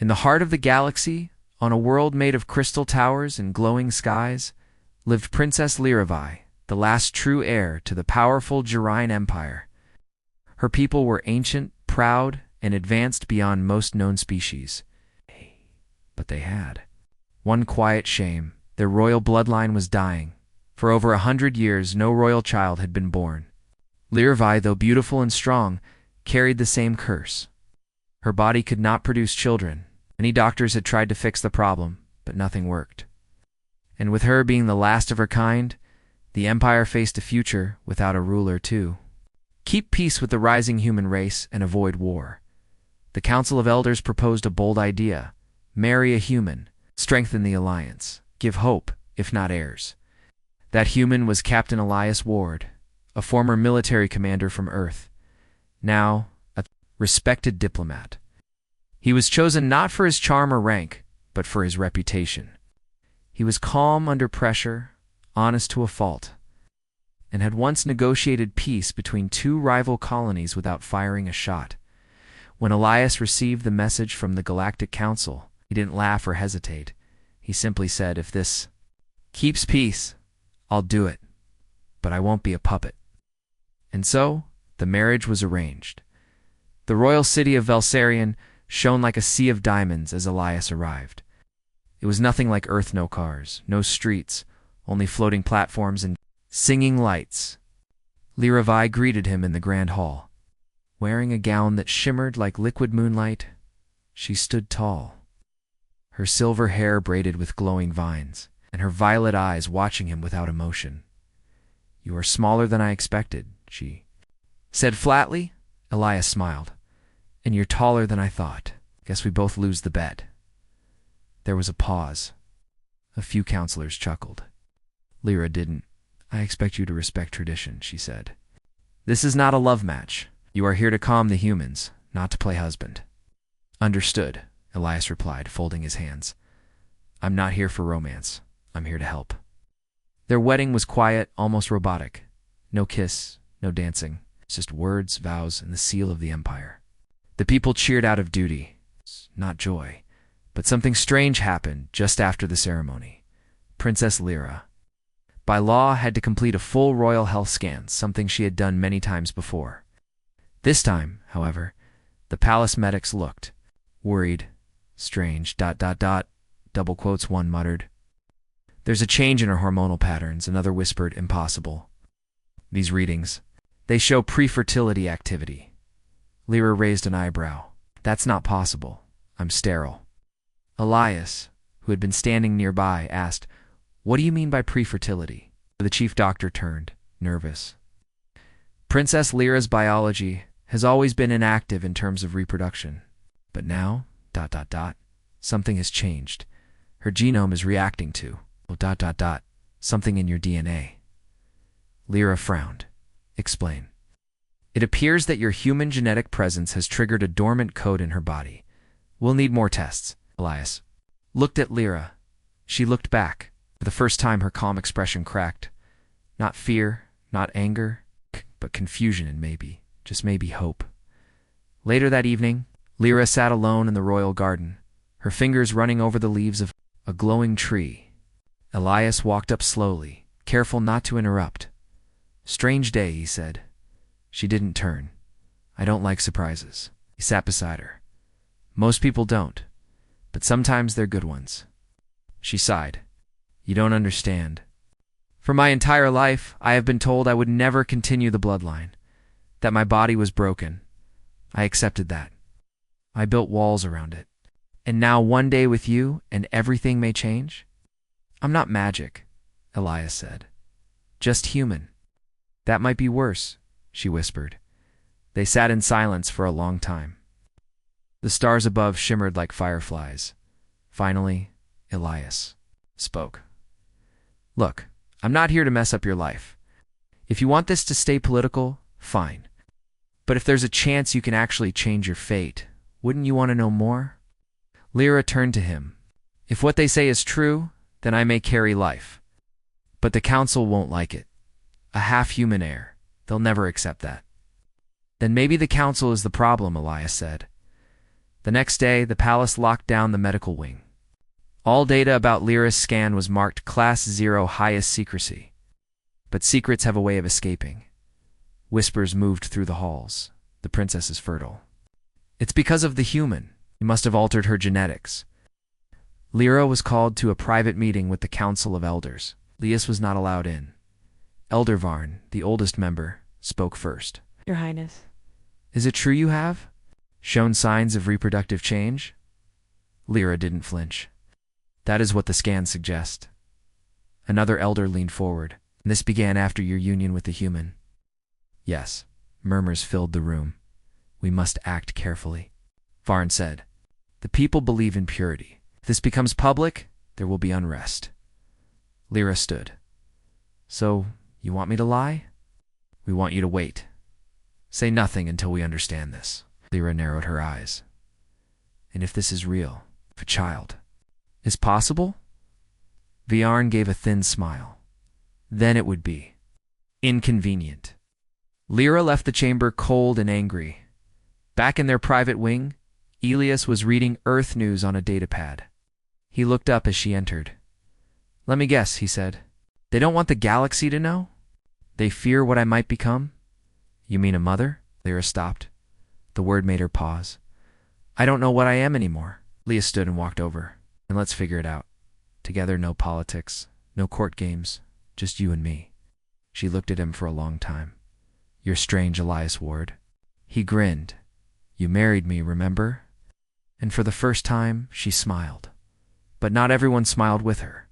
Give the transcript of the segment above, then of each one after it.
In the heart of the galaxy, on a world made of crystal towers and glowing skies, lived Princess Lyravi, the last true heir to the powerful Gyrine Empire. Her people were ancient, proud, and advanced beyond most known species. But they had one quiet shame. Their royal bloodline was dying. For over 100 years, no royal child had been born. Lyravi, though beautiful and strong, carried the same curse. Her body could not produce children. Many doctors had tried to fix the problem, but nothing worked. And with her being the last of her kind, the Empire faced a future without a ruler too. Keep peace with the rising human race and avoid war. The Council of Elders proposed a bold idea: marry a human, strengthen the alliance, give hope, if not heirs. That human was Captain Elias Ward, a former military commander from Earth, now a respected diplomat. He was chosen not for his charm or rank, but for his reputation. He was calm under pressure, honest to a fault, and had once negotiated peace between two rival colonies without firing a shot. When Elias received the message from the Galactic Council, he didn't laugh or hesitate. He simply said, "If this keeps peace, I'll do it, but I won't be a puppet." And so, the marriage was arranged. The royal city of Velsarion shone like a sea of diamonds as Elias arrived. It was nothing like Earth: no cars, no streets, only floating platforms and singing lights. Lyravi greeted him in the grand hall. Wearing a gown that shimmered like liquid moonlight, she stood tall, her silver hair braided with glowing vines, and her violet eyes watching him without emotion. "You are smaller than I expected," she said flatly. Elias smiled. "And you're taller than I thought. Guess we both lose the bet." There was a pause. A few counselors chuckled. Lyra didn't. "I expect you to respect tradition," she said. "This is not a love match. You are here to calm the humans, not to play husband." "Understood," Elias replied, folding his hands. "I'm not here for romance. I'm here to help." Their wedding was quiet, almost robotic. No kiss, no dancing, just words, vows, and the seal of the Empire. The people cheered out of duty, not joy. But something strange happened just after the ceremony. Princess Lyra, by law, had to complete a full royal health scan, something she had done many times before. This time, however, the palace medics looked worried. "Strange, ... double quotes, one muttered. "There's a change in her hormonal patterns," another whispered. "Impossible. These readings, they show pre-fertility activity." Lyra raised an eyebrow. "That's not possible. I'm sterile." Elias, who had been standing nearby, asked, "What do you mean by pre-fertility?" The chief doctor turned, nervous. "Princess Lyra's biology has always been inactive in terms of reproduction. But now, ... something has changed. Her genome is reacting to, ... something in your DNA." Lyra frowned. "Explain." "It appears that your human genetic presence has triggered a dormant code in her body. We'll need more tests." Elias looked at Lyra. She looked back. For the first time, her calm expression cracked. Not fear, not anger, but confusion and maybe, just maybe, hope. Later that evening, Lyra sat alone in the royal garden, her fingers running over the leaves of a glowing tree. Elias walked up slowly, careful not to interrupt. "Strange day," he said. She didn't turn. "I don't like surprises." He sat beside her. "Most people don't, but sometimes they're good ones." She sighed. "You don't understand. For my entire life, I have been told I would never continue the bloodline, that my body was broken. I accepted that. I built walls around it. And now one day with you, and everything may change?" "I'm not magic," Elias said. "Just human." "That might be worse," she whispered. They sat in silence for a long time. The stars above shimmered like fireflies. Finally, Elias spoke. "Look, I'm not here to mess up your life. If you want this to stay political, fine. But if there's a chance you can actually change your fate, wouldn't you want to know more?" Lyra turned to him. "If what they say is true, then I may carry life. But the council won't like it. A half-human heir. They'll never accept that." "Then maybe the council is the problem," Elias said. The next day, the palace locked down the medical wing. All data about Lyra's scan was marked Class 0 highest secrecy. But secrets have a way of escaping. Whispers moved through the halls. The princess is fertile. It's because of the human. He must have altered her genetics. Lyra was called to a private meeting with the Council of Elders. Lias was not allowed in. Elder Varn, the oldest member, spoke first. Your Highness. Is it true you have shown signs of reproductive change? Lyra didn't flinch. That is what the scans suggest. Another elder leaned forward. This began after your union with the human. Yes, murmurs filled the room. We must act carefully. Varn said. The people believe in purity. If this becomes public, there will be unrest. Lyra stood. So, you want me to lie? We want you to wait. Say nothing until we understand this. Lyra narrowed her eyes. And if this is real, if a child is possible? Viarn gave a thin smile. Then it would be inconvenient. Lyra left the chamber cold and angry. Back in their private wing, Elias was reading Earth news on a datapad. He looked up as she entered. Let me guess, he said. They don't want the galaxy to know? They fear what I might become? You mean a mother? Lyra stopped. The word made her pause. I don't know what I am anymore. Leah stood and walked over. And let's figure it out. Together, no politics, no court games, just you and me. She looked at him for a long time. You're strange, Elias Ward. He grinned. You married me, remember? And for the first time, she smiled. But not everyone smiled with her.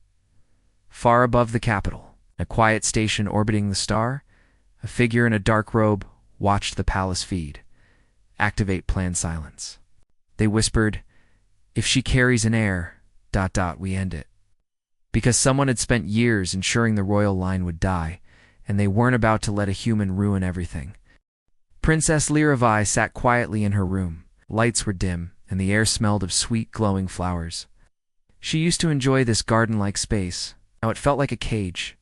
Far above the capital, a quiet station orbiting the star, a figure in a dark robe watched the palace feed. Activate plan silence. They whispered, if she carries an heir, ... we end it. Because someone had spent years ensuring the royal line would die, and they weren't about to let a human ruin everything. Princess Lyravai sat quietly in her room. Lights were dim, and the air smelled of sweet, glowing flowers. She used to enjoy this garden-like space. Now it felt like a cage.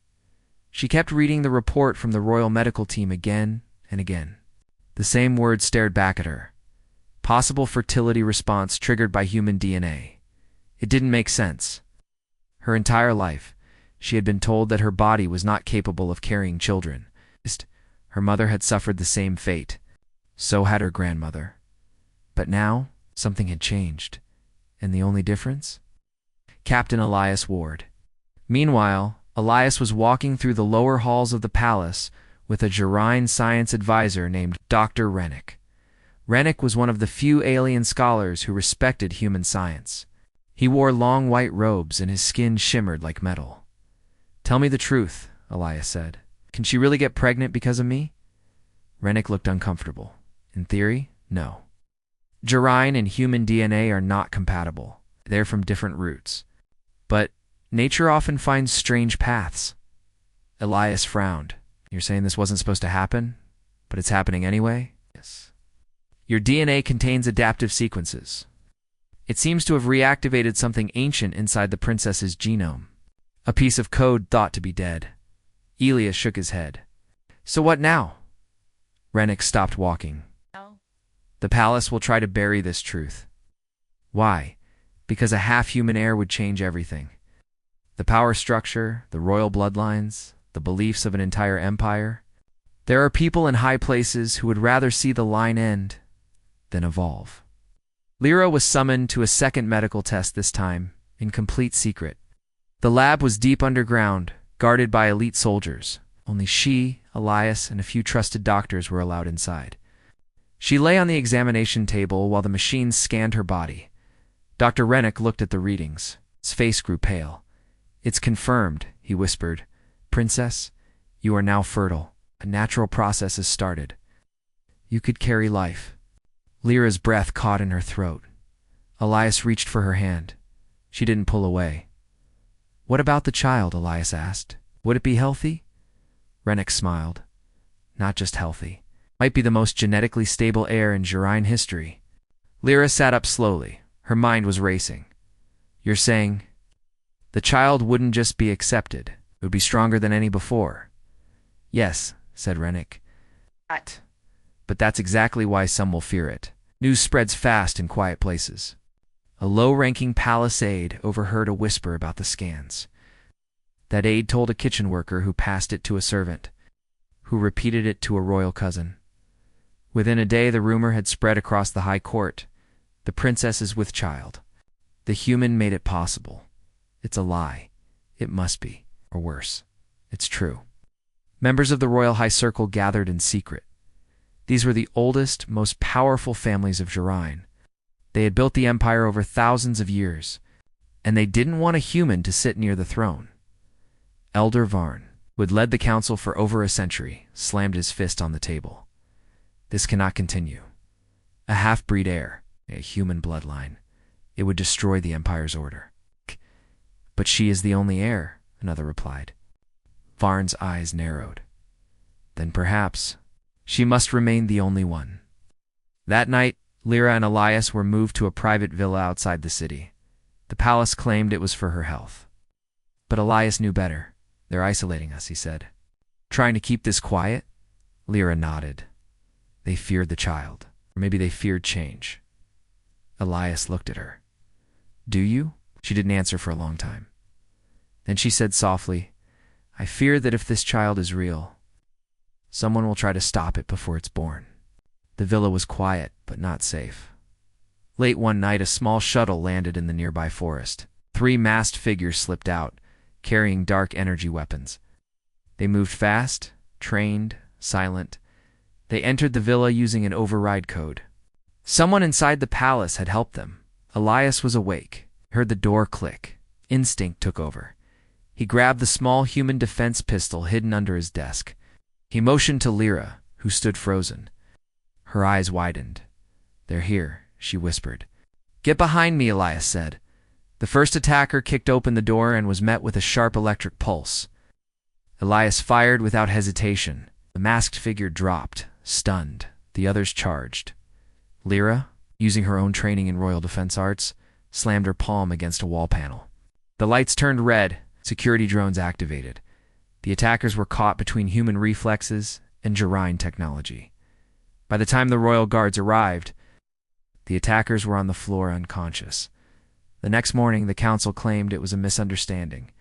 She kept reading the report from the royal medical team again and again. The same words stared back at her. Possible fertility response triggered by human DNA. It didn't make sense. Her entire life, she had been told that her body was not capable of carrying children. Her mother had suffered the same fate. So had her grandmother. But now, something had changed. And the only difference? Captain Elias Ward. Meanwhile, Elias was walking through the lower halls of the palace with a Jarine science advisor named Dr. Rennick. Rennick was one of the few alien scholars who respected human science. He wore long white robes and his skin shimmered like metal. Tell me the truth, Elias said. Can she really get pregnant because of me? Rennick looked uncomfortable. In theory, no. Jarine and human DNA are not compatible. They're from different roots. But nature often finds strange paths. Elias frowned. You're saying this wasn't supposed to happen, but it's happening anyway? Yes. Your DNA contains adaptive sequences. It seems to have reactivated something ancient inside the princess's genome. A piece of code thought to be dead. Elias shook his head. So what now? Rennick stopped walking. No. The palace will try to bury this truth. Why? Because a half-human heir would change everything. The power structure, the royal bloodlines, the beliefs of an entire empire. There are people in high places who would rather see the line end than evolve. Lyra was summoned to a second medical test this time, in complete secret. The lab was deep underground, guarded by elite soldiers. Only she, Elias, and a few trusted doctors were allowed inside. She lay on the examination table while the machines scanned her body. Dr. Rennick looked at the readings. His face grew pale. It's confirmed, he whispered. Princess, you are now fertile. A natural process has started. You could carry life. Lyra's breath caught in her throat. Elias reached for her hand. She didn't pull away. What about the child? Elias asked. Would it be healthy? Rennick smiled. Not just healthy. Might be the most genetically stable heir in Jarine history. Lyra sat up slowly. Her mind was racing. You're saying the child wouldn't just be accepted. It would be stronger than any before. Yes, said Rennick. But that's exactly why some will fear it. News spreads fast in quiet places. A low-ranking palace aide overheard a whisper about the scans. That aide told a kitchen worker who passed it to a servant, who repeated it to a royal cousin. Within a day, the rumor had spread across the high court. The princess is with child. The human made it possible. It's a lie. It must be. Or worse, it's true. Members of the royal high circle gathered in secret. These were the oldest, most powerful families of Geraint. They had built the empire over thousands of years, and they didn't want a human to sit near the throne. Elder Varn, who had led the council for over a century, slammed his fist on the table. This cannot continue. A half-breed heir, a human bloodline. It would destroy the empire's order. But she is the only heir, another replied. Varn's eyes narrowed. Then perhaps she must remain the only one. That night, Lyra and Elias were moved to a private villa outside the city. The palace claimed it was for her health. But Elias knew better. They're isolating us, he said. Trying to keep this quiet? Lyra nodded. They feared the child. Or maybe they feared change. Elias looked at her. Do you? She didn't answer for a long time. Then she said softly, I fear that if this child is real, someone will try to stop it before it's born. The villa was quiet, but not safe. Late one night, a small shuttle landed in the nearby forest. 3 masked figures slipped out, carrying dark energy weapons. They moved fast, trained, silent. They entered the villa using an override code. Someone inside the palace had helped them. Elias was awake, heard the door click. Instinct took over. He grabbed the small human defense pistol hidden under his desk. He motioned to Lyra, who stood frozen. Her eyes widened. They're here, she whispered. Get behind me, Elias said. The first attacker kicked open the door and was met with a sharp electric pulse. Elias fired without hesitation. The masked figure dropped, stunned. The others charged. Lyra, using her own training in royal defense arts, slammed her palm against a wall panel. The lights turned red, security drones activated. The attackers were caught between human reflexes and Geraint technology. By the time the royal guards arrived, the attackers were on the floor unconscious. The next morning, the council claimed it was a misunderstanding.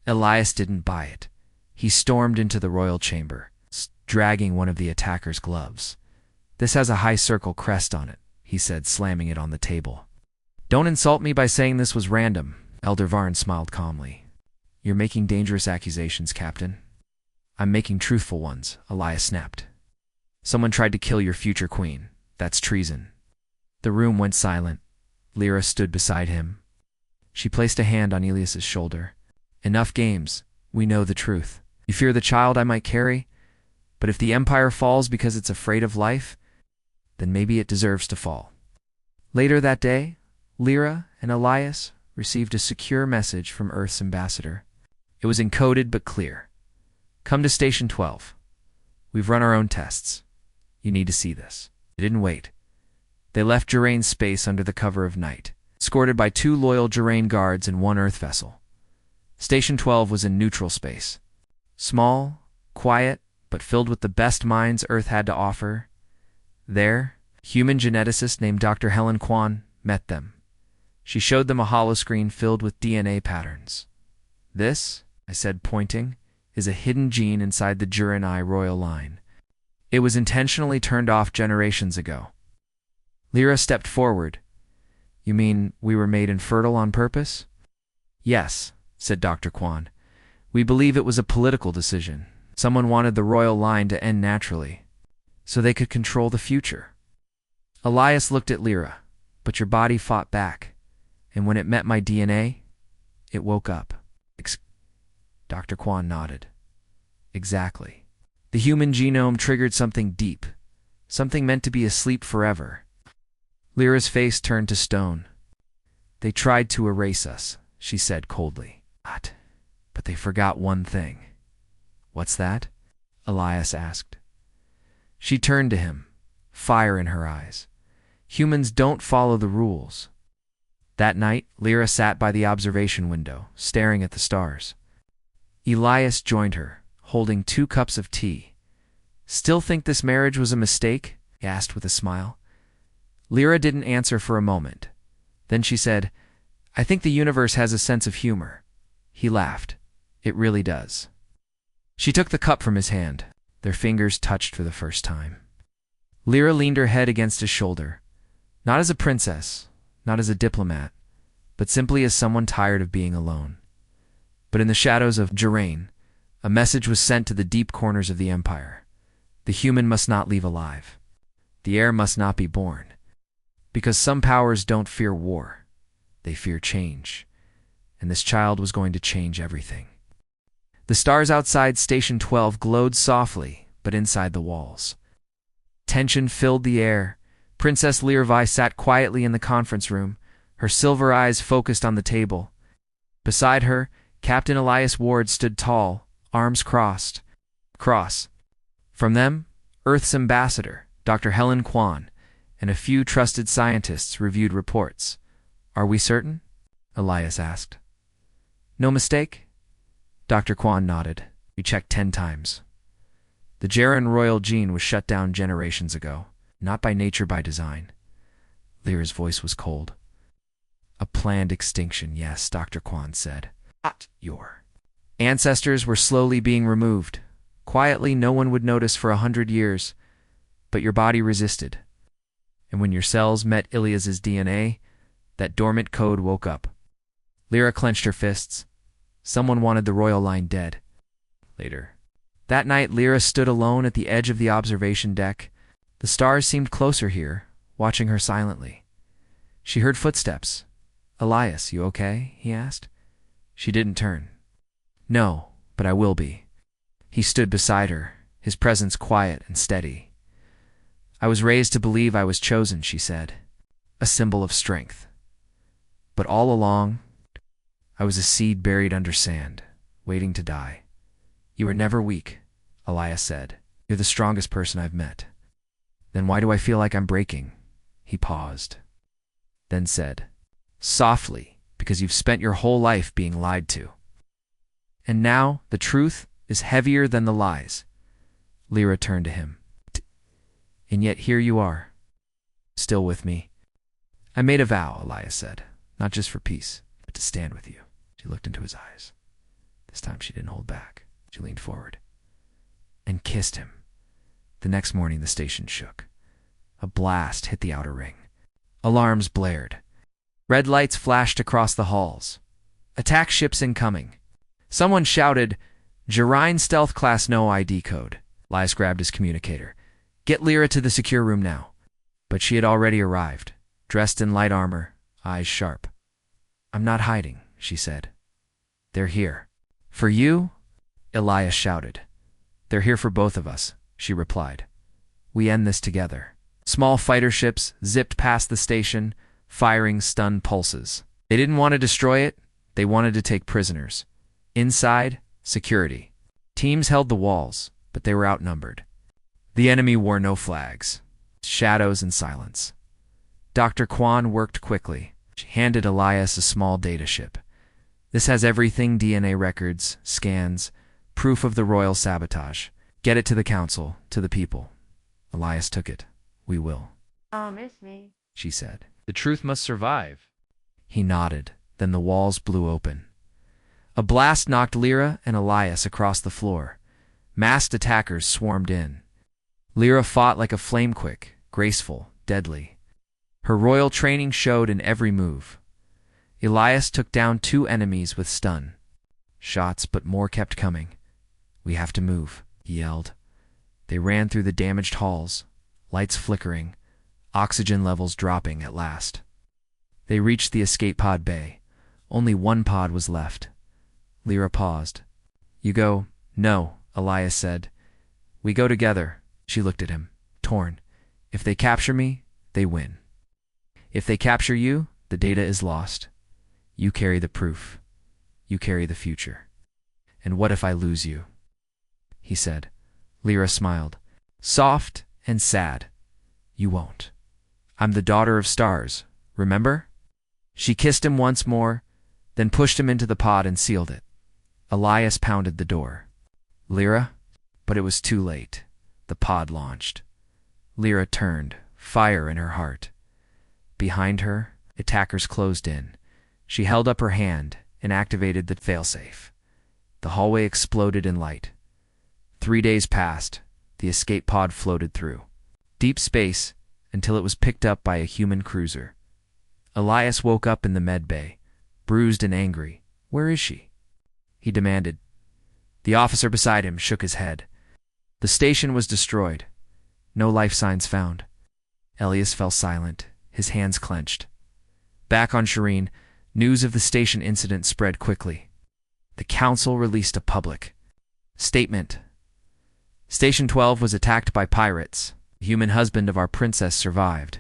Elias didn't buy it. He stormed into the royal chamber, dragging one of the attackers' gloves. This has a high circle crest on it, he said, slamming it on the table. Don't insult me by saying this was random, Elder Varn smiled calmly. You're making dangerous accusations, Captain. I'm making truthful ones, Elias snapped. Someone tried to kill your future queen. That's treason. The room went silent. Lyra stood beside him. She placed a hand on Elias's shoulder. Enough games. We know the truth. You fear the child I might carry? But if the Empire falls because it's afraid of life, then maybe it deserves to fall. Later that day, Lyra and Elias received a secure message from Earth's ambassador. It was encoded but clear. Come to Station 12. We've run our own tests. You need to see this. They didn't wait. They left Geraint's space under the cover of night, escorted by 2 loyal Geraint guards and 1 Earth vessel. Station 12 was in neutral space. Small, quiet, but filled with the best minds Earth had to offer. There, a human geneticist named Dr. Helen Kwan met them. She showed them a holoscreen filled with DNA patterns. This, I said, pointing, is a hidden gene inside the Geraint royal line. It was intentionally turned off generations ago. Lyra stepped forward. You mean we were made infertile on purpose? Yes, said Dr. Kwan. We believe it was a political decision. Someone wanted the royal line to end naturally, so they could control the future. Elias looked at Lyra, but your body fought back, and when it met my DNA, it woke up. Dr. Kwan nodded. Exactly. The human genome triggered something deep, something meant to be asleep forever. Lyra's face turned to stone. They tried to erase us, she said coldly. But they forgot one thing. What's that? Elias asked. She turned to him, fire in her eyes. Humans don't follow the rules. That night, Lyra sat by the observation window, staring at the stars. Elias joined her, holding 2 cups of tea. Still think this marriage was a mistake? He asked with a smile. Lyra didn't answer for a moment. Then she said, "I think the universe has a sense of humor." He laughed. "It really does." She took the cup from his hand. Their fingers touched for the first time. Lyra leaned her head against his shoulder, not as a princess, not as a diplomat, but simply as someone tired of being alone. But in the shadows of Jarain, a message was sent to the deep corners of the Empire. The human must not leave alive. The heir must not be born. Because some powers don't fear war. They fear change. And this child was going to change everything. The stars outside Station 12 glowed softly, but inside the walls. Tension filled the air. Princess Lyra sat quietly in the conference room, her silver eyes focused on the table. Beside her, Captain Elias Ward stood tall, arms crossed. From them, Earth's ambassador, Dr. Helen Kwan, and a few trusted scientists reviewed reports. "Are we certain?" Elias asked. "No mistake?" Dr. Kwan nodded. "We checked 10 times. The Jaren royal gene was shut down generations ago, not by nature, by design." Lyra's voice was cold. "A planned extinction, yes," Dr. Kwan said. "Your ancestors were slowly being removed. Quietly, no one would notice for 100 years, but your body resisted. And when your cells met Ilias's DNA, that dormant code woke up." Lyra clenched her fists. Someone wanted the royal line dead. Later. That night, Lyra stood alone at the edge of the observation deck. The stars seemed closer here, watching her silently. She heard footsteps. "Elias, you okay?" he asked. She didn't turn. "No, but I will be." He stood beside her, his presence quiet and steady. "I was raised to believe I was chosen," she said, "a symbol of strength. But all along, I was a seed buried under sand, waiting to die." "You were never weak," Elias said. "You're the strongest person I've met." "Then why do I feel like I'm breaking?" He paused, then said, softly, "Because you've spent your whole life being lied to. And now the truth is heavier than the lies." Lyra turned to him. "And yet here you are, still with me." "I made a vow," Elias said, "not just for peace, but to stand with you." She looked into his eyes. This time she didn't hold back. She leaned forward and kissed him. The next morning the station shook. A blast hit the outer ring. Alarms blared. Red lights flashed across the halls. "Attack ships incoming." Someone shouted, "Jarine Stealth Class, no ID code." Elias grabbed his communicator. "Get Lyra to the secure room now." But she had already arrived, dressed in light armor, eyes sharp. "I'm not hiding," she said. "They're here." "For you?" Elias shouted. "They're here for both of us," she replied. "We end this together." Small fighter ships zipped past the station, firing stunned pulses. They didn't want to destroy it, they wanted to take prisoners. Inside, security. Teams held the walls, but they were outnumbered. The enemy wore no flags. Shadows and silence. Dr. Kwan worked quickly. She handed Elias a small data ship. "This has everything: DNA records, scans, proof of the royal sabotage. Get it to the council, to the people." Elias took it. "We will." "Oh, miss me," she said. "The truth must survive." He nodded. Then the walls blew open. A blast knocked Lyra and Elias across the floor. Masked attackers swarmed in. Lyra fought like a flamequick, graceful, deadly. Her royal training showed in every move. Elias took down 2 enemies with stun. Shots, but more kept coming. "We have to move," he yelled. They ran through the damaged halls, lights flickering, oxygen levels dropping at last. They reached the escape pod bay. Only 1 pod was left. Lyra paused. "You go?" "No," Elias said. "We go together." She looked at him, torn. "If they capture me, they win. If they capture you, the data is lost. You carry the proof. You carry the future. And what if I lose you?" He said. Lyra smiled, soft and sad. "You won't. I'm the daughter of stars, remember?" She kissed him once more, then pushed him into the pod and sealed it. Elias pounded the door. "Lyra?" But it was too late. The pod launched. Lyra turned, fire in her heart. Behind her, attackers closed in. She held up her hand and activated the failsafe. The hallway exploded in light. 3 days passed. The escape pod floated through deep space until it was picked up by a human cruiser. Elias woke up in the med bay, bruised and angry. "Where is she?" he demanded. The officer beside him shook his head. The station was destroyed. No life signs found. Elias fell silent, his hands clenched. Back on Shireen, news of the station incident spread quickly. The council released a public statement. Station 12 was attacked by pirates. The human husband of our princess survived.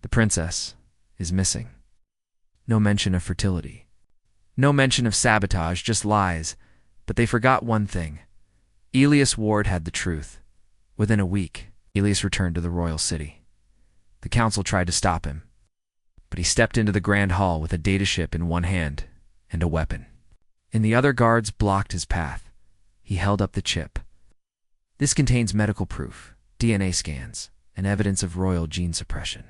The princess is missing. No mention of fertility. No mention of sabotage, just lies. But they forgot one thing. Elias Ward had the truth. Within a week, Elias returned to the royal city. The council tried to stop him, but he stepped into the grand hall with a data ship in one hand and a weapon. And the other guards blocked his path. He held up the chip. "This contains medical proof, DNA scans, and evidence of royal gene suppression.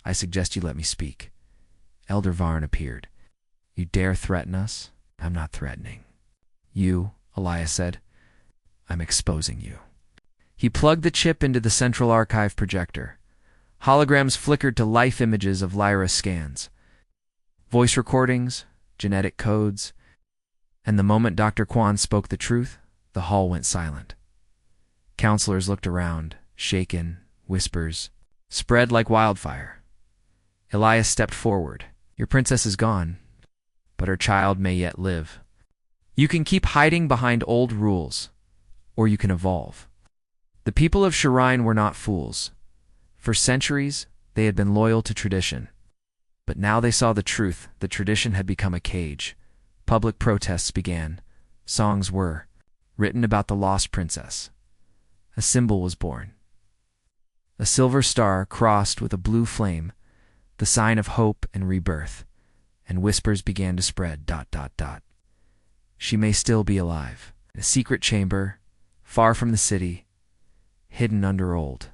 I suggest you let me speak." Elder Varn appeared. "You dare threaten us?" "I'm not threatening you," Elias said. "I'm exposing you." He plugged the chip into the central archive projector. Holograms flickered to life images of Lyra's scans, voice recordings, genetic codes, and the moment Dr. Kwan spoke the truth, the hall went silent. Counselors looked around, shaken, whispers spread like wildfire. Elias stepped forward. "Your princess is gone, but her child may yet live. You can keep hiding behind old rules, or you can evolve." The people of Shirine were not fools. For centuries, they had been loyal to tradition. But now they saw the truth. The tradition had become a cage. Public protests began. Songs were written about the lost princess. A symbol was born. A silver star crossed with a blue flame, the sign of hope and rebirth, and whispers began to spread. ... She may still be alive. In a secret chamber, far from the city, hidden under old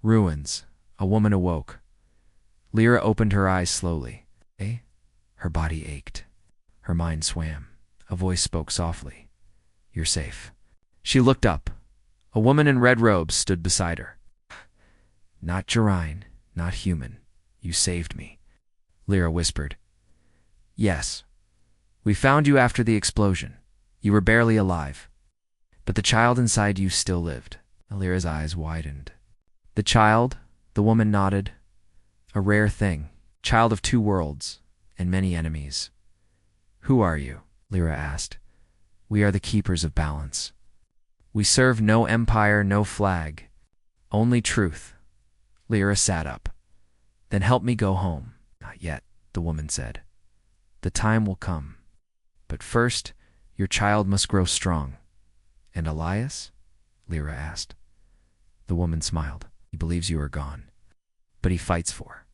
ruins, a woman awoke. Lyra opened her eyes slowly. Her body ached. Her mind swam. A voice spoke softly. "You're safe." She looked up. A woman in red robes stood beside her. "Not Jirine, not human. You saved me," Lyra whispered. "Yes. We found you after the explosion. You were barely alive. But the child inside you still lived." Lyra's eyes widened. "The child?" The woman nodded. "A rare thing. Child of 2 worlds and many enemies." "Who are you?" Lyra asked. "We are the keepers of balance. We serve no empire, no flag. Only truth." Lyra sat up. "Then help me go home." "Not yet," the woman said. "The time will come. But first, your child must grow strong." "And Elias?" Lyra asked. The woman smiled. "He believes you are gone, but he fights for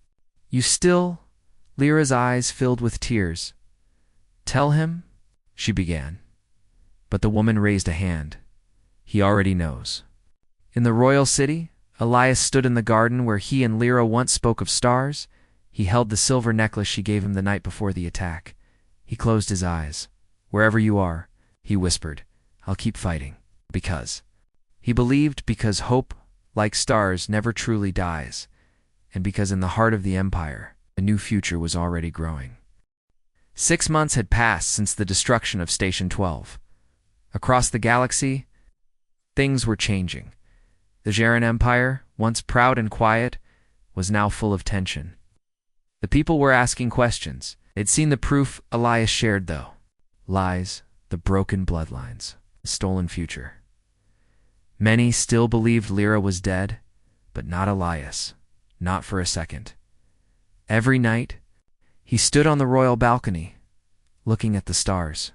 you still." Lyra's eyes filled with tears. "Tell him," she began. But the woman raised a hand. "He already knows." In the royal city, Elias stood in the garden where he and Lyra once spoke of stars. He held the silver necklace she gave him the night before the attack. He closed his eyes. "Wherever you are," he whispered, "I'll keep fighting." Because he believed, because hope, like stars, never truly dies, and because in the heart of the empire, a new future was already growing. 6 months had passed since the destruction of Station 12. Across the galaxy, things were changing. The Jaren Empire, once proud and quiet, was now full of tension. The people were asking questions. They'd seen the proof Elias shared, though. Lies, the broken bloodlines, the stolen future. Many still believed Lyra was dead, but not Elias, not for a second. Every night, he stood on the royal balcony, looking at the stars.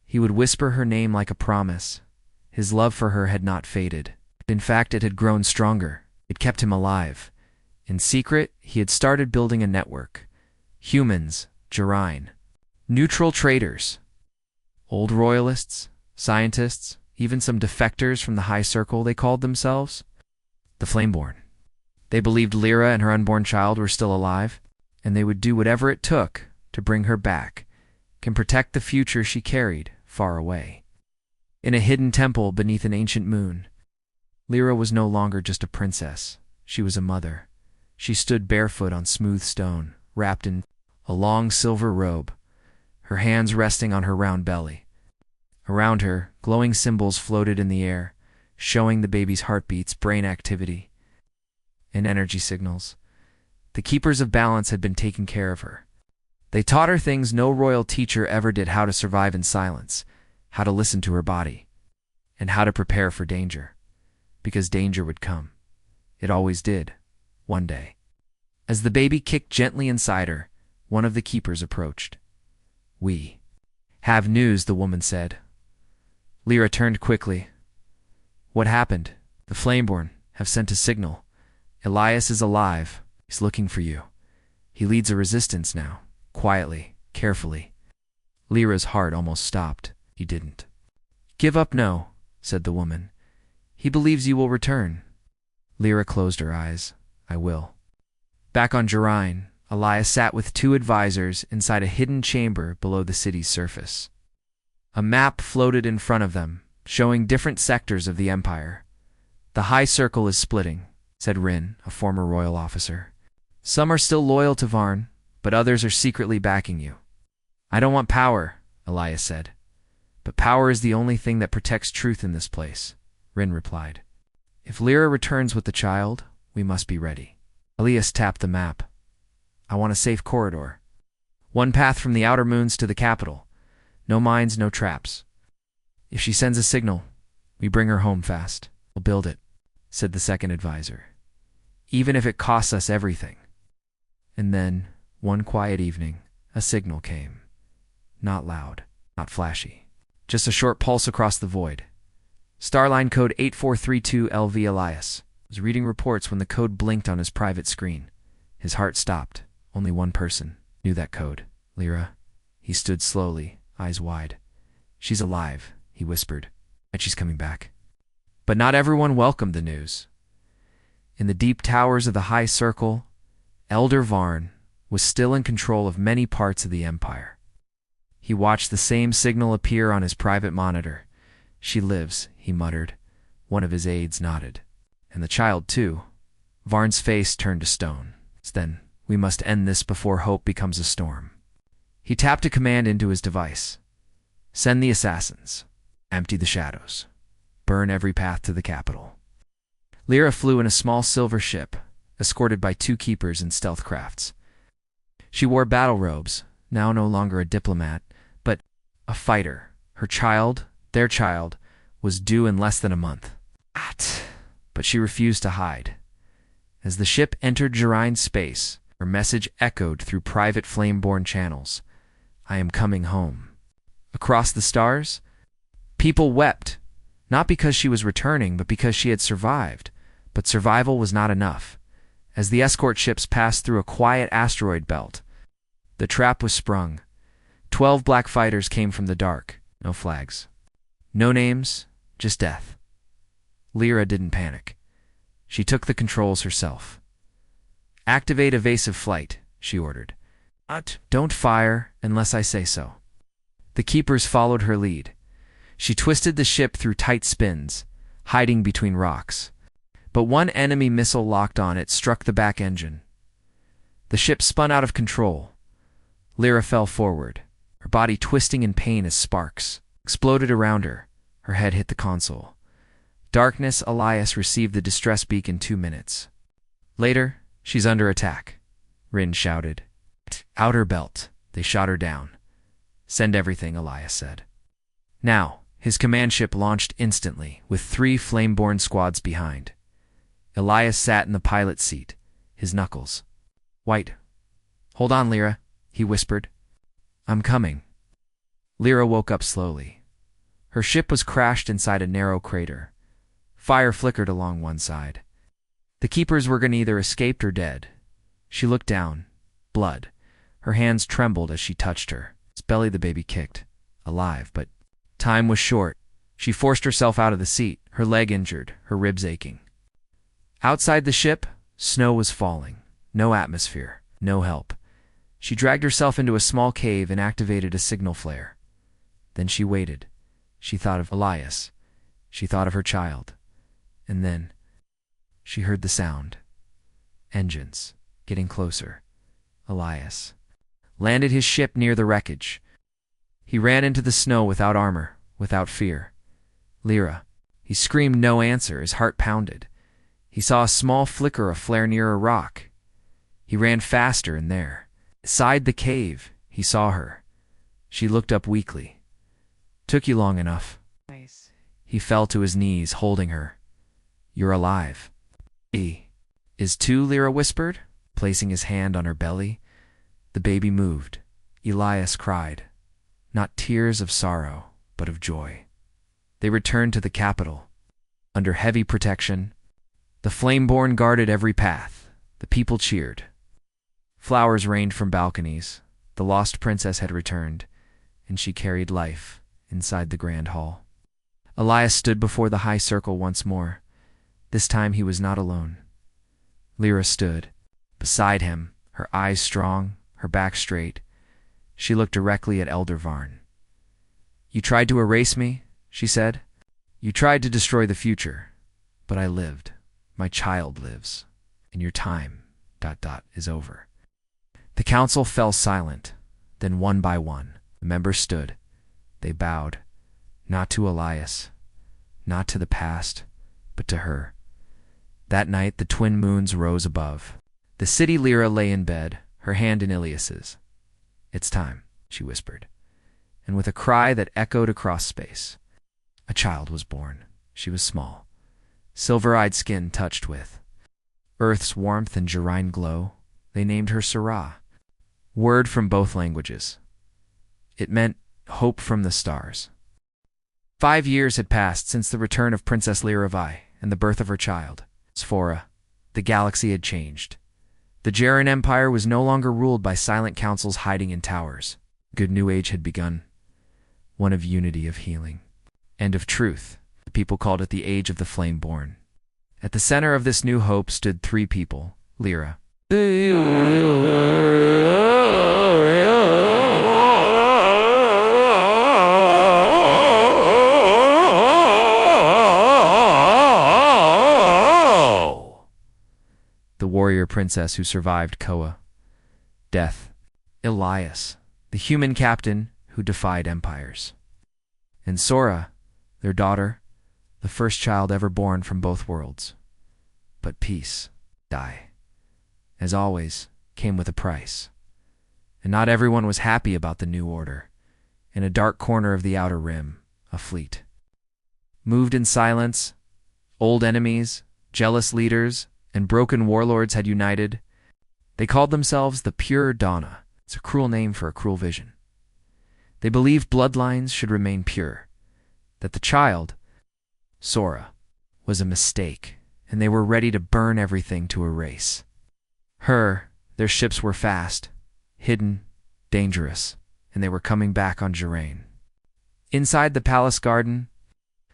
He would whisper her name like a promise. His love for her had not faded. In fact, it had grown stronger. It kept him alive. In secret, he had started building a network. Humans, Jirine, neutral traders, old royalists, scientists, even some defectors from the High Circle they called themselves. The Flameborn. They believed Lyra and her unborn child were still alive, and they would do whatever it took to bring her back and protect the future she carried far away. In a hidden temple beneath an ancient moon, Lyra was no longer just a princess. She was a mother. She stood barefoot on smooth stone, wrapped in a long silver robe, her hands resting on her round belly. Around her, glowing symbols floated in the air, showing the baby's heartbeats, brain activity, and energy signals. The keepers of balance had been taking care of her. They taught her things no royal teacher ever did: how to survive in silence, how to listen to her body, and how to prepare for danger. Because danger would come. It always did, one day. As the baby kicked gently inside her, one of the keepers approached. "We have news," the woman said. Lyra turned quickly. "What happened?" "The Flameborn have sent a signal. Elias is alive. He's looking for you. He leads a resistance now." Quietly, carefully. Lyra's heart almost stopped. He didn't. "Give up, no," said the woman. "He believes you will return." Lyra closed her eyes. "I will." Back on Jarine, Elias sat with 2 advisors inside a hidden chamber below the city's surface. A map floated in front of them, showing different sectors of the Empire. "The High Circle is splitting," said Rin, a former royal officer. "Some are still loyal to Varn, but others are secretly backing you." "I don't want power," Elias said. "But power is the only thing that protects truth in this place," Rin replied. "If Lyra returns with the child, we must be ready." Elias tapped the map. "I want a safe corridor. One path from the outer moons to the capital. No mines, no traps. If she sends a signal, we bring her home fast." "We'll build it," said the second advisor. "Even if it costs us everything." And then, one quiet evening, a signal came. Not loud, not flashy. Just a short pulse across the void. Starline code 8432LV. Elias was reading reports when the code blinked on his private screen. His heart stopped. Only one person knew that code. "Lyra." He stood slowly, eyes wide. "She's alive," he whispered, "and she's coming back." But not everyone welcomed the news. In the deep towers of the High Circle, Elder Varn was still in control of many parts of the Empire. He watched the same signal appear on his private monitor. "She lives," he muttered. One of his aides nodded. "And the child, too." Varn's face turned to stone. "Then we must end this before hope becomes a storm." He tapped a command into his device. "Send the assassins. Empty the shadows. Burn every path to the capital." Lyra flew in a small silver ship, escorted by 2 keepers in stealth crafts. She wore battle robes, now no longer a diplomat, but a fighter. Her child, their child, was due in less than a month. But she refused to hide. As the ship entered Jarine's space, her message echoed through private Flameborn channels. "I am coming home." Across the stars, people wept, not because she was returning, but because she had survived. But survival was not enough. As the escort ships passed through a quiet asteroid belt, the trap was sprung. 12 black fighters came from the dark. No flags. No names, just death. Lyra didn't panic. She took the controls herself. "Activate evasive flight," she ordered. "Don't fire unless I say so." The keepers followed her lead. She twisted the ship through tight spins, hiding between rocks. But one enemy missile locked on it struck the back engine. The ship spun out of control. Lyra fell forward, her body twisting in pain as sparks exploded around her. Her head hit the console. Darkness. Elias received the distress beacon 2 minutes. Later, "She's under attack," Rin shouted. "Outer belt." They shot her down. "Send everything," Elias said. Now, his command ship launched instantly, with 3 Flameborn squads behind. Elias sat in the pilot's seat, his knuckles white. "Hold on, Lyra," he whispered. "I'm coming." Lyra woke up slowly. Her ship was crashed inside a narrow crater. Fire flickered along one side. The keepers were either escaped or dead. She looked down. Blood. Her hands trembled as she touched her. Its belly the baby kicked. Alive, but time was short. She forced herself out of the seat, her leg injured, her ribs aching. Outside the ship, Snow was falling. No atmosphere. No help. She dragged herself into a small cave and activated a signal flare. Then she waited. She thought of Elias. She thought of her child. And then she heard the sound. Engines. Getting closer. Elias landed his ship near the wreckage. He ran into the snow without armor, without fear. Lyra. He screamed no answer. His heart pounded. He saw a small flicker of flare near a rock. He ran faster, and there, inside the cave, he saw her. She looked up weakly. Took you long enough. Nice. He fell to his knees, holding her. You're alive. He is too, Lyra whispered, placing his hand on her belly. The baby moved. Elias cried. Not tears of sorrow, but of joy. They returned to the capital. Under heavy protection, the Flameborn guarded every path. The people cheered. Flowers rained from balconies. The lost princess had returned, and she carried life inside the grand hall. Elias stood before the high circle once more. This time he was not alone. Lyra stood beside him, her eyes strong, her back straight. She looked directly at Elder Varn. You tried to erase me, she said. You tried to destroy the future, but I lived. My child lives, and your time, ... is over. The council fell silent. Then one by one, the members stood. They bowed, not to Elias, not to the past, but to her. That night the twin moons rose above. The city Lyra lay in bed, her hand in Ilias's. It's time, she whispered, and with a cry that echoed across space, a child was born. She was small, silver-eyed skin touched with Earth's warmth and Jirine glow. They named her Sarah, word from both languages. It meant hope from the stars. 5 years had passed since the return of Princess Lyra and the birth of her child, Sphora. The galaxy had changed. The Jaren Empire was no longer ruled by silent councils hiding in towers. Good new age had begun, one of unity, of healing, and of truth. The people called it the Age of the Flameborn. At the center of this new hope stood 3 people, Lyra. The warrior princess who survived Koa. Death. Elias, the human captain who defied empires. And Sora, their daughter, the first child ever born from both worlds. But peace, as always, came with a price. And not everyone was happy about the new order. In a dark corner of the Outer Rim, a fleet moved in silence. Old enemies, jealous leaders, and broken warlords had united. They called themselves the Pure Donna. It's a cruel name for a cruel vision. They believed bloodlines should remain pure, that the child, Sora, was a mistake, and they were ready to burn everything to erase her. Their ships were fast, hidden, dangerous, and they were coming back on Jiraine. Inside the palace garden,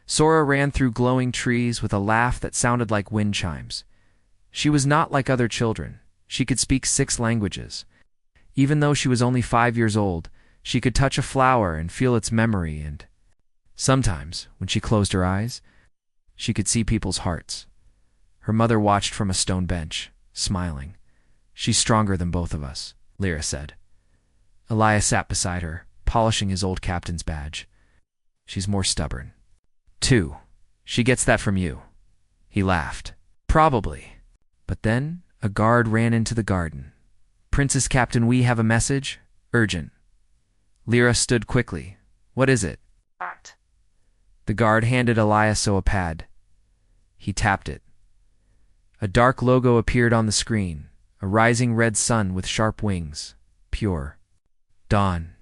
Sora ran through glowing trees with a laugh that sounded like wind chimes. She was not like other children. She could speak 6 languages. Even though she was only 5 years old, she could touch a flower and feel its memory, and sometimes, when she closed her eyes, she could see people's hearts. Her mother watched from a stone bench, smiling. She's stronger than both of us, Lyra said. Elias sat beside her, polishing his old captain's badge. She's more stubborn. 2. She gets that from you. He laughed. Probably. But then a guard ran into the garden. Princess Captain, we have a message. Urgent. Lyra stood quickly. What is it? Art. The guard handed Elias a pad. He tapped it. A dark logo appeared on the screen, a rising red sun with sharp wings. Pure. Dawn.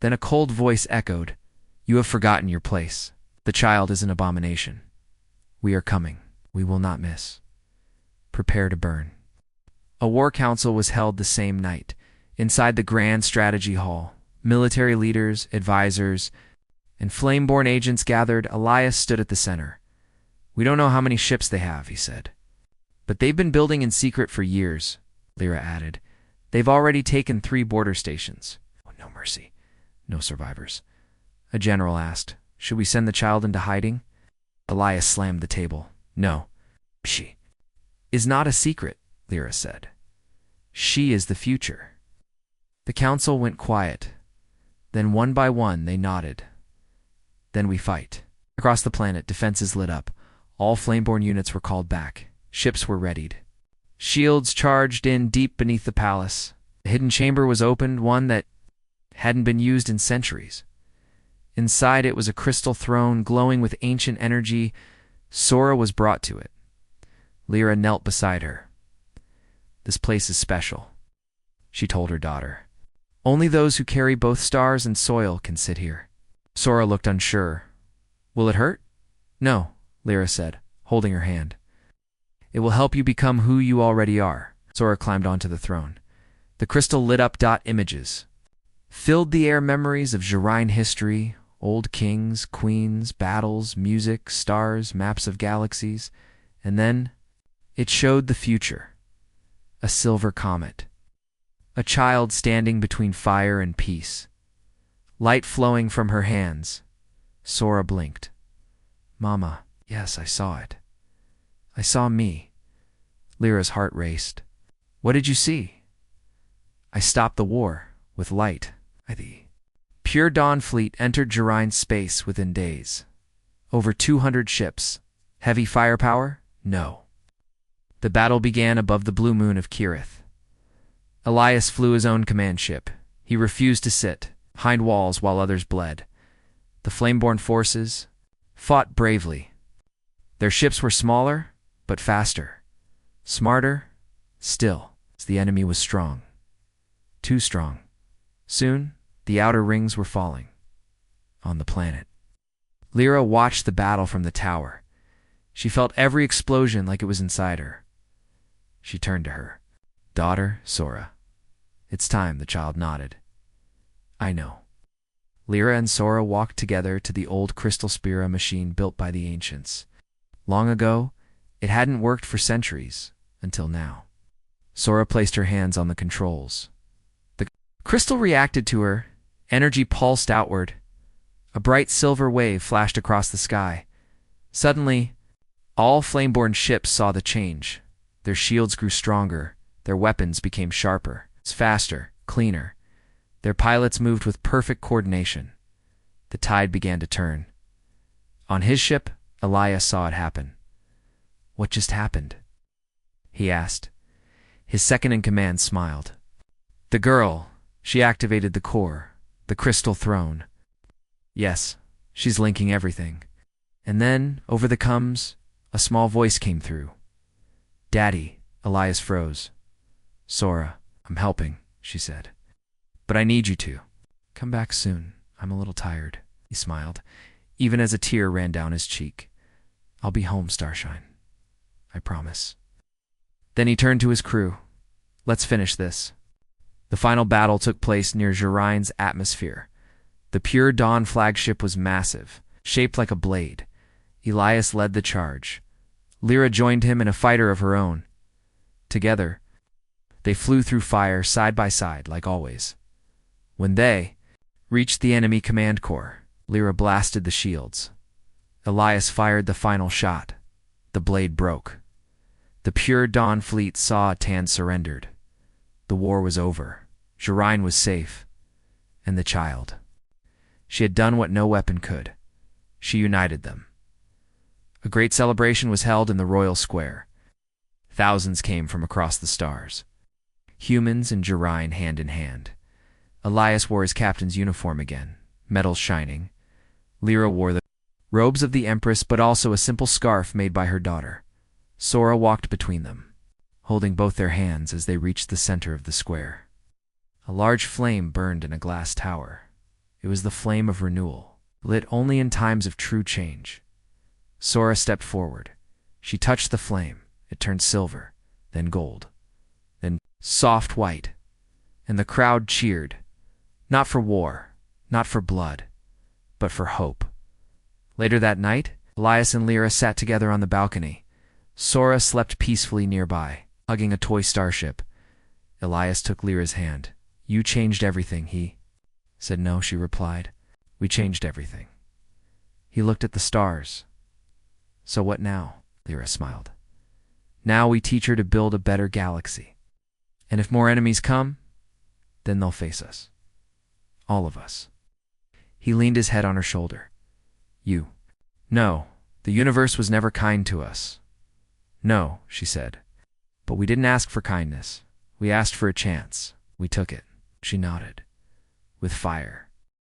Then a cold voice echoed. You have forgotten your place. The child is an abomination. We are coming. We will not miss. Prepare to burn. A war council was held the same night, inside the Grand Strategy Hall. Military leaders, advisors, and Flameborn agents gathered. Elias stood at the center. We don't know how many ships they have, he said. But they've been building in secret for years, Lyra added. They've already taken 3 border stations. Oh, no mercy. No survivors. A general asked, should we send the child into hiding? Elias slammed the table. No. She is not a secret, Lyra said. She is the future. The council went quiet. Then one by one they nodded. Then we fight. Across the planet, defenses lit up. All Flameborn units were called back. Ships were readied. Shields charged in deep beneath the palace. A hidden chamber was opened, one that hadn't been used in centuries. Inside it was a crystal throne glowing with ancient energy. Sora was brought to it. Lyra knelt beside her. This place is special, she told her daughter. Only those who carry both stars and soil can sit here. Sora looked unsure. Will it hurt? No, Lyra said, holding her hand. It will help you become who you already are. Sora climbed onto the throne. The crystal lit up. Images filled the air, memories of Zhirain history, old kings, queens, battles, music, stars, maps of galaxies, and then it showed the future. A silver comet. A child standing between fire and peace. Light flowing from her hands. Sora blinked. Mama, yes, I saw it. I saw me. Lyra's heart raced. What did you see? I stopped the war with light. The Pure Dawn fleet entered Zhirain's space within days. Over 200 ships. Heavy firepower? No. The battle began above the blue moon of Kirith. Elias flew his own command ship. He refused to sit behind walls while others bled. The Flameborn forces fought bravely. Their ships were smaller, but faster. Smarter, still. The enemy was strong. Too strong. Soon, the outer rings were falling. On the planet. Lyra watched the battle from the tower. She felt every explosion like it was inside her. She turned to her daughter, Sora. It's time, the child nodded. I know. Lyra and Sora walked together to the old crystal Spira machine built by the ancients. Long ago, it hadn't worked for centuries, until now. Sora placed her hands on the controls. The crystal reacted to her. Energy pulsed outward. A bright silver wave flashed across the sky. Suddenly, all Flameborn ships saw the change. Their shields grew stronger. Their weapons became sharper, faster, cleaner. Their pilots moved with perfect coordination. The tide began to turn. On his ship, Elias saw it happen. What just happened? He asked. His second-in-command smiled. The girl, she activated the core, the crystal throne. Yes, she's linking everything. And then, over the coms, a small voice came through. Daddy, Elias froze. Sora, I'm helping, she said. But I need you to. Come back soon. I'm a little tired, he smiled, even as a tear ran down his cheek. I'll be home, Starshine. I promise. Then he turned to his crew. Let's finish this. The final battle took place near Zhirain's atmosphere. The Pure Dawn flagship was massive, shaped like a blade. Elias led the charge. Lyra joined him in a fighter of her own. Together, they flew through fire side by side, like always. When they reached the enemy command core, Lyra blasted the shields. Elias fired the final shot. The blade broke. The Pure Dawn fleet saw it and surrendered. The war was over. Zhirain was safe. And the child. She had done what no weapon could. She united them. A great celebration was held in the royal square. Thousands came from across the stars. Humans and Zhirain hand in hand. Elias wore his captain's uniform again, medals shining. Lyra wore the robes of the Empress, but also a simple scarf made by her daughter. Sora walked between them, holding both their hands as they reached the center of the square. A large flame burned in a glass tower. It was the flame of renewal, lit only in times of true change. Sora stepped forward. She touched the flame. It turned silver, then gold, then soft white. And the crowd cheered, not for war, not for blood, but for hope. Later that night, Elias and Lyra sat together on the balcony. Sora slept peacefully nearby, hugging a toy starship. Elias took Lyra's hand. You changed everything, he said. No, she replied. We changed everything. He looked at the stars. So what now? Lyra smiled. Now we teach her to build a better galaxy. And if more enemies come, then they'll face us. All of us. He leaned his head on her shoulder. You. No, the universe was never kind to us. No, she said. But we didn't ask for kindness. We asked for a chance. We took it. She nodded. With fire.